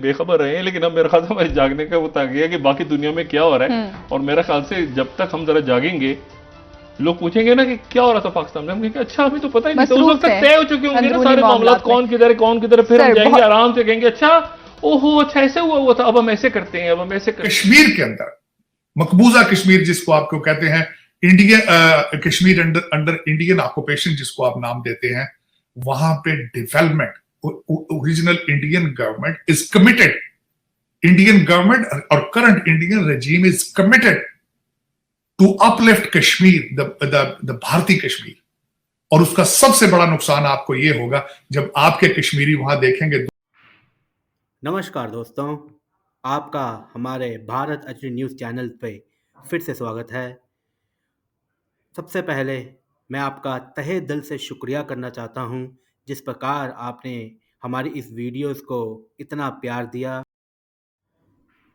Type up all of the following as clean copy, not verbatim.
बेखबर रहे हैं, लेकिन अब मेरा ख्याल से हमारे जागने का वो आ गया कि बाकी दुनिया में क्या हो रहा है। और मेरा ख्याल से जब तक हम जरा जागेंगे, लोग पूछेंगे ना कि क्या हो रहा था पाकिस्तान में, हम कहेंगे अच्छा हमें तो पता ही नहीं था, उस वक्त तक तय हो चुके होंगे ना सारे मामला, कौन किधर है कौन किधर है, फिर हम जाएंगे आराम से कहेंगे अच्छा ओहो अच्छा ऐसे हुआ था, अब हम ऐसे करते हैं, अब हम ऐसे करते हैं। कश्मीर के अंदर मकबूजा कश्मीर जिसको आपको कहते हैं, Indian Kashmir under Indian occupation जिसको आप नाम देते हैं, वहां पे development, original Indian government is committed, Indian government और current Indian regime is committed to uplift Kashmir, the भारतीय कश्मीर। और उसका सबसे बड़ा नुकसान आपको यह होगा जब आपके कश्मीरी वहां देखेंगे। नमस्कार दोस्तों, आपका हमारे भारत अचरी न्यूज़ चैनल पे फिर से स्वागत है। सबसे पहले मैं आपका तहे दिल से शुक्रिया करना चाहता हूं, जिस प्रकार आपने हमारी इस वीडियोस को इतना प्यार दिया।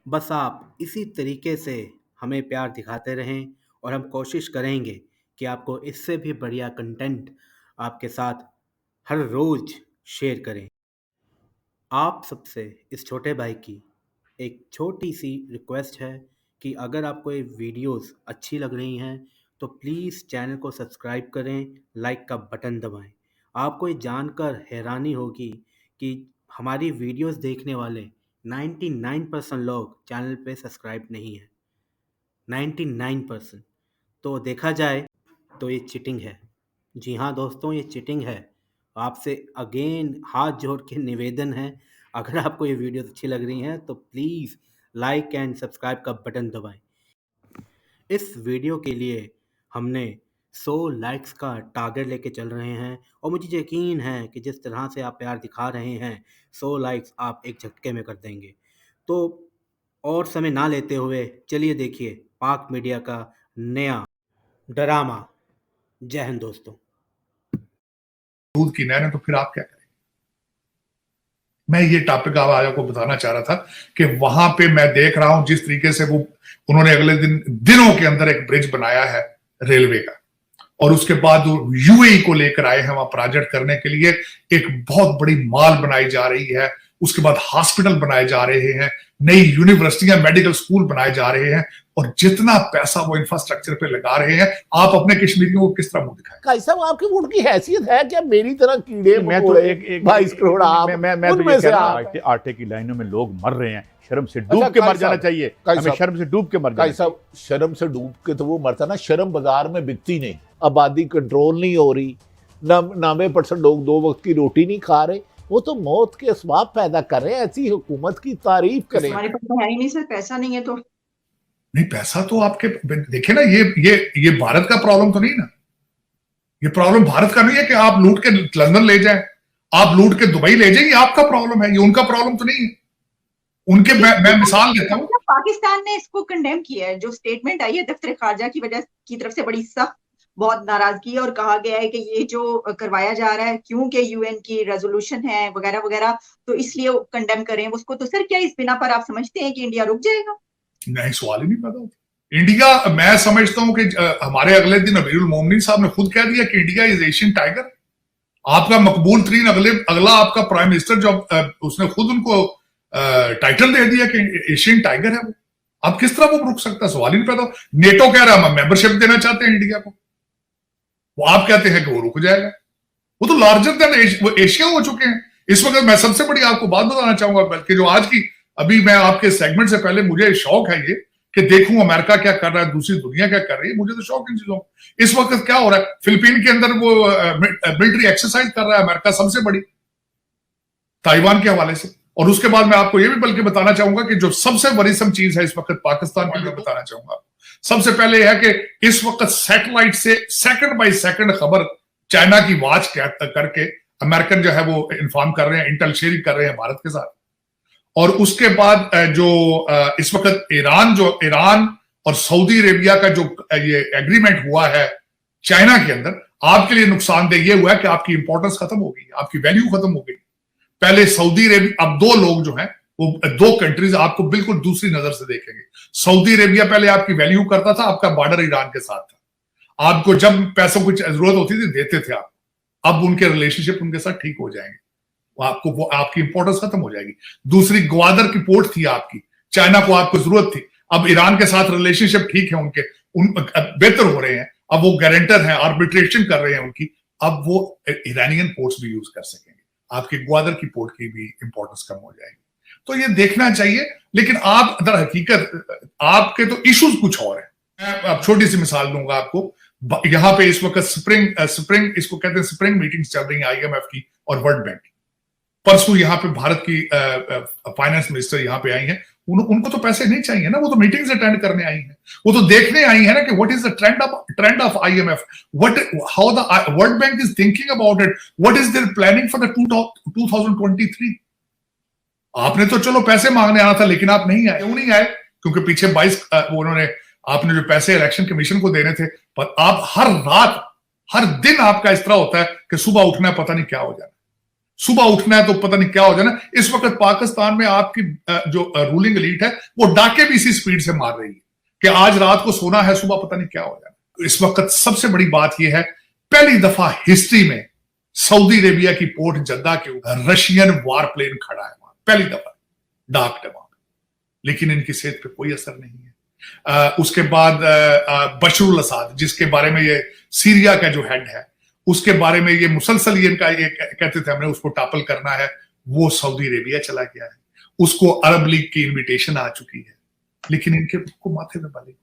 बस आप इसी तरीके से हमें प्यार दिखाते रहें और हम कोशिश करेंगे कि आपको इससे भी बढ़िया कंटेंट आपके साथ हर रोज़ शेयर करें। आप सबसे इस छोटे भाई की एक छोटी सी रिक्वेस्ट है कि अगर आपको ये वीडियोस अच्छी लग रही हैं तो प्लीज़ चैनल को सब्सक्राइब करें, लाइक का बटन दबाएं। आपको ये जानकर हैरानी होगी कि हमारी वीडियोस देखने वाले 99% लोग चैनल पे सब्सक्राइब नहीं हैं। 99%। तो देखा जाए तो ये चीटिंग है। जी हाँ दोस्तों, ये चीटिंग है। आपसे अगेन हाथ जोड़ के निवेदन है, अगर आपको ये वीडियो अच्छी लग रही हैं तो प्लीज़ लाइक एंड सब्सक्राइब का बटन दबाएं। इस वीडियो के लिए हमने 100 लाइक्स का टारगेट लेके चल रहे हैं और मुझे यकीन है कि जिस तरह से आप प्यार दिखा रहे हैं 100 लाइक्स आप एक झटके में कर देंगे। तो और समय ना लेते हुए चलिए देखिए पाक मीडिया का नया ड्रामा। जय हिंद दोस्तों। दूध की नहर है तो फिर आप क्या करें। मैं ये टॉपिक आपको बताना चाह रहा था कि वहां पे मैं देख रहा हूं जिस तरीके से वो उन्होंने अगले दिनों के अंदर एक ब्रिज बनाया है रेलवे का, और उसके बाद यूएई को लेकर आए हैं वहां प्रोजेक्ट करने के लिए। एक बहुत बड़ी मॉल बनाई जा रही है, उसके बाद हॉस्पिटल बनाए जा रहे हैं, नई यूनिवर्सिटियां मेडिकल स्कूल बनाए जा रहे हैं, और जितना पैसा वो इंफ्रास्ट्रक्चर पे लगा रहे हैं, आप अपने कश्मीरियों को किस तरह मुंह दिखाएं? भाई साहब आपकी वोट की हैसियत है क्या मेरी तरह कीड़े मैं तो एक 22 करोड़ आप मैं तो ये कह रहा हूं आटे की लाइनों में लोग मर रहे हैं, शर्म से डूब के मर जाना चाहिए। हमें शर्म से डूब के मर जाना चाहिए। शर्म से डूब के तो वो मरता ना, शर्म बाजार में बिकती नहीं, आबादी कंट्रोल नहीं हो रही, 90% लोग 2 वक्त की रोटी नहीं खा रहे, वो तो मौत के असबाब पैदा कर रहे हैं। ऐसी हुकूमत की तारीफ करें। हमारे पास तो है ही नहीं सर, पैसा नहीं है तो नहीं, पैसा तो आपके देखे ना, ये भारत का प्रॉब्लम तो नहीं ना, ये प्रॉब्लम भारत का नहीं है कि आप लूट के लंदन ले जाएं, आप लूट के दुबई ले जाएं, ये आपका प्रॉब्लम है, ये उनका प्रॉब्लम तो नहीं है। उनके मैं मिसाल देता हूं, पाकिस्तान ने इसको कंडेम किया है। जो स्टेटमेंट आई है दफ्तर खारजा की तरफ से बड़ी सख्त बहुत नाराजगी है, और कहा गया है कि ये जो करवाया जा रहा है क्योंकि यूएन की रेजोल्यूशन है वगैरह वगैरह, तो इसलिए कंडेम करें उसको। तो सर क्या इस बिना पर आप समझते हैं कि इंडिया रुक जाएगा? नहीं, सवाल ही नहीं पैदा होता। इंडिया, मैं समझता हूं कि हमारे अगले दिन अमीरुल मोमिनीन साहब ने खुद कह दिया कि इंडिया इज एशियन टाइगर। आपका मकबूल तरीन अगला आपका प्राइम मिनिस्टर जो उसने खुद उनको टाइटल दे दिया कि एशियन टाइगर है वो। अब किस तरह वो रुक सकता है? सवाल ही नहीं पैदा। नेटो कह रहा है हम मेंबरशिप देना चाहते हैं इंडिया को, वो आप कहते हैं कि वो रुक जाएगा। वो तो लार्जर देन एशिया हो चुके हैं इस वक्त। मैं सबसे बड़ी आपको बात बताना चाहूंगा, बल्कि जो आज की अभी मैं आपके सेगमेंट से पहले मुझे शौक है ये कि देखूं अमेरिका क्या कर रहा है, दूसरी दुनिया क्या कर रही है। मुझे तो शौक इन चीजों। इस वक्त क्या हो रहा है, फिलीपीन के अंदर वो मिलिट्री एक्सरसाइज कर रहा है अमेरिका, सबसे बड़ी, ताइवान के हवाले से। और उसके बाद मैं आपको ये भी बल्कि बताना चाहूंगा कि जो सबसे वरीसम चीज है इस वक्त पाकिस्तान के लिए बताना चाहूंगा। सबसे पहले यह है कि इस वक्त सैटेलाइट से सेकंड बाय सेकंड खबर चाइना की वॉच करके अमेरिकन जो है वो इन्फॉर्म कर रहे हैं, इंटेल शेयरिंग कर रहे हैं भारत के साथ। और उसके बाद जो इस वक्त ईरान और सऊदी अरेबिया का जो ये एग्रीमेंट हुआ है चाइना के अंदर, आपके लिए नुकसानदेह ये हुआ है कि आपकी इंपॉर्टेंस खत्म हो गई, आपकी वैल्यू खत्म हो गई। पहले सऊदी अरेबिया, अब 2 लोग जो हैं वो 2 कंट्रीज आपको बिल्कुल दूसरी नजर से देखेंगे। सऊदी अरेबिया पहले आपकी वैल्यू करता था, आपका बॉर्डर ईरान के साथ था, आपको जब पैसों की जरूरत होती थी देते थे आप। अब उनके रिलेशनशिप उनके साथ ठीक हो जाएंगे। वो आपकी इंपॉर्टेंस खत्म हो जाएगी। दूसरी, ग्वादर की पोर्ट थी आपकी, चाइना को आपको जरूरत थी। अब ईरान के साथ रिलेशनशिप ठीक है उनके, बेहतर हो रहे हैं, अब वो गारंटर हैं, आर्बिट्रेशन कर रहे हैं उनकी, अब वो ईरानियन पोर्ट्स भी यूज कर सकेंगे, आपके ग्वादर की पोर्ट की भी इंपॉर्टेंस कम हो जाएगी। तो ये देखना चाहिए, लेकिन आप दर हकीकत आपके तो इश्यूज कुछ और है। मैं अब छोटी सी मिसाल दूंगा आपको, यहाँ पे इस वक्त स्प्रिंग इसको कहते हैं, स्प्रिंग मीटिंग्स चल रही हैं IMF की और वर्ल्ड बैंक की। परसों यहाँ पे भारत की फाइनेंस मिनिस्टर यहाँ पे आई हैं, उनको तो पैसे नहीं चाहिए ना, वो तो मीटिंग्स अटेंड करने आई हैं, वो तो देखने आई है ना कि what is the trend of IMF, how the world bank is thinking about it, what is their planning for the 2023। आपने तो चलो पैसे मांगने आना था, लेकिन आप नहीं आए। क्यों नहीं आए? क्योंकि पीछे 22 उन्होंने आपने जो पैसे इलेक्शन कमीशन को देने थे, पर आप हर रात हर दिन आपका इस तरह होता है कि सुबह उठना है पता नहीं क्या हो जाना, सुबह उठना है तो पता नहीं क्या हो जाना। इस वक्त पाकिस्तान में आपकी जो रूलिंग एलीट है वो डाके भी इसी स्पीड से मार रही है कि आज रात को सोना है, सुबह पता नहीं क्या हो जाना। तो इस वक्त सबसे बड़ी बात यह है, पहली दफा हिस्ट्री में सऊदी अरेबिया की पोर्ट जद्दा के ऊपर रशियन वार प्लेन खड़ा है वहां, पहली दफा डाक डबा, लेकिन इनकी सेहत पे कोई असर नहीं है। उसके बाद बशरुल असाद, जिसके बारे में ये सीरिया का जो हेड है, उसके बारे में ये मुसलसल ये इनका ये कहते थे हमने उसको टॉपल करना है, वो सऊदी अरेबिया चला गया है, उसको अरब लीग की इनविटेशन आ चुकी है, लेकिन इनके को माथे में बाली।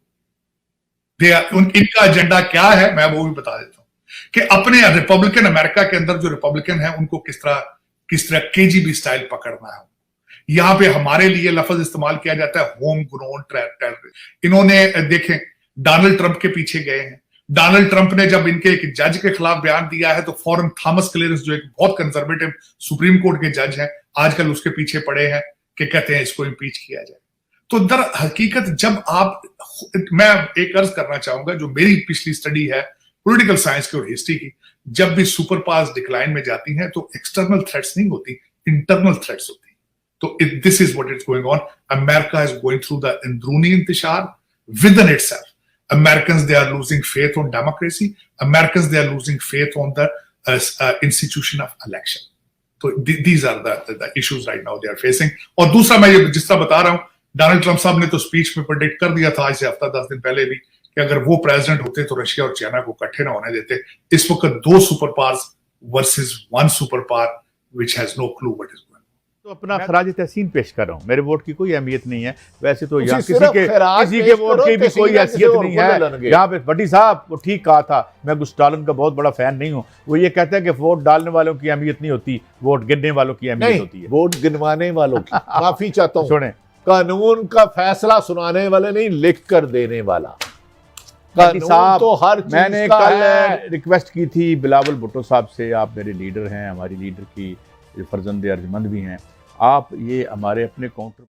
इनका एजेंडा क्या है मैं वो भी बता देता हूं कि अपने रिपब्लिकन अमेरिका के अंदर जो रिपब्लिकन है उनको किस तरह KGB स्टाइल पकड़ना है। यहां पे हमारे लिए लफ्ज इस्तेमाल किया जाता है होम ग्रोन टेररिस्ट। इन्होंने देखें डोनाल्ड ट्रंप के पीछे गए हैं। डोनाल्ड ट्रंप ने जब इनके एक जज के खिलाफ बयान दिया है तो फौरन थॉमस क्लेरेंस जो एक बहुत कंजर्वेटिव सुप्रीम कोर्ट के जज हैं, आजकल उसके पीछे पड़े हैं कि कहते हैं इसको इम्पीच किया जाए। तो दर हकीकत जब आप, मैं एक अर्ज करना चाहूंगा, जो मेरी पिछली स्टडी है पॉलिटिकल साइंस की और हिस्ट्री की, जब भी सुपर पावर्स डिक्लाइन में जाती हैं तो एक्सटर्नल थ्रेट्स नहीं होती, इंटरनल थ्रेट्स होती। तो this is what is going on. America is going through the अंदरूनी इंतशार within itself. Americans, they are losing faith on democracy. Americans, they are losing faith on the institution of election. So these are the issues right now they are facing. और दूसरा मैं ये जिस तरह बता रहा हूँ, डोनाल्ड ट्रंप साहब ने तो स्पीच में प्रेडिक्ट कर दिया था आज से हफ्ता 10 दिन पहले भी कि अगर वो प्रेसिडेंट होते तो रशिया और चाइना को इकट्ठे ना होने देते। इस वक्त 2 super powers versus 1 super power which has no clue what is going on. तो अपना खराज तहसीन पेश कर रहा हूँ, मेरे वोट की कोई अहमियत नहीं है। वैसे तो यहाँ किसी के वोट की भी कोई हैसियत नहीं है। यहाँ पे भट्टी साहब वो ठीक कहा था, मैं गुस्टालन का बहुत बड़ा फैन नहीं हूँ। वो ये कहते हैं कि वोट डालने वालों की अहमियत नहीं होती, वोट गिनने वालों की अहमियत होती है। वोट गिनवाने वालों की माफी चाहता हूँ, सुने, कानून का फैसला सुनाने वाले नहीं, लिख कर देने वाला। साहब तो हर चीज मैंने कल रिक्वेस्ट की थी बिलावल भुट्टो साहब से, आप मेरे लीडर हैं, हमारी लीडर की फर्जंद अर्जमंद भी हैं, आप ये हमारे अपने काउंटर